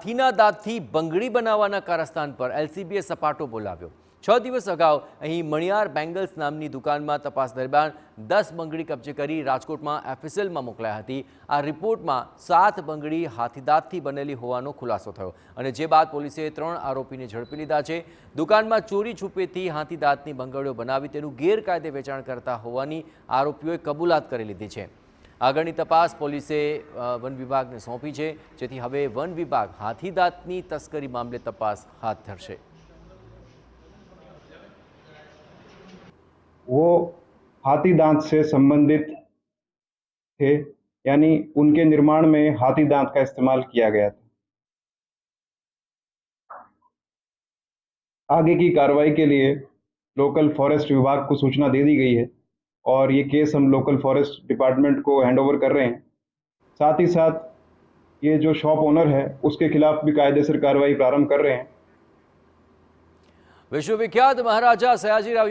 હાથીના દાંતથી બંગડી બનાવવાના કારસ્તાન પર એલસીબીએ સપાટો બોલાવ્યો। 6 દિવસ અગાઉ અહીં મણિયાર બેંગલ્સ નામની દુકાનમાં તપાસ દરમિયાન 10 બંગડી કબજે કરી રાજકોટમાં એફએસએલમાં મોકલાઈ હતી। આ રિપોર્ટમાં 7 બંગડી હાથીદાંતથી બનેલી હોવાનો ખુલાસો થયો અને જે બાદ પોલીસે 3 આરોપીને ઝડપી લીધા છે। દુકાનમાં ચોરી છુપેથી હાથીદાંતની બંગડીઓ બનાવી તેનું ગેરકાયદે વેચાણ કરતા હોવાની આરોપીઓએ કબૂલાત કરી લીધી છે। આગળની તપાસ પોલીસે વન વિભાગને સોંપી છે, જેથી હવે વન વિભાગ હાથીદાંતની તસ્કરી મામલે તપાસ હાથ ધરશે। वो हाथी दांत से संबंधित थे, यानी उनके निर्माण में हाथी दांत का इस्तेमाल किया गया था। आगे की कार्रवाई के लिए लोकल फॉरेस्ट विभाग को सूचना दे दी गई है और ये केस हम लोकल फॉरेस्ट डिपार्टमेंट को हैंडओवर कर रहे हैं। साथ ही साथ ये जो शॉप ओनर है उसके खिलाफ भी कायदेसर कार्रवाई प्रारंभ कर रहे हैं। विश्वविख्यात महाराजा सयाजीराव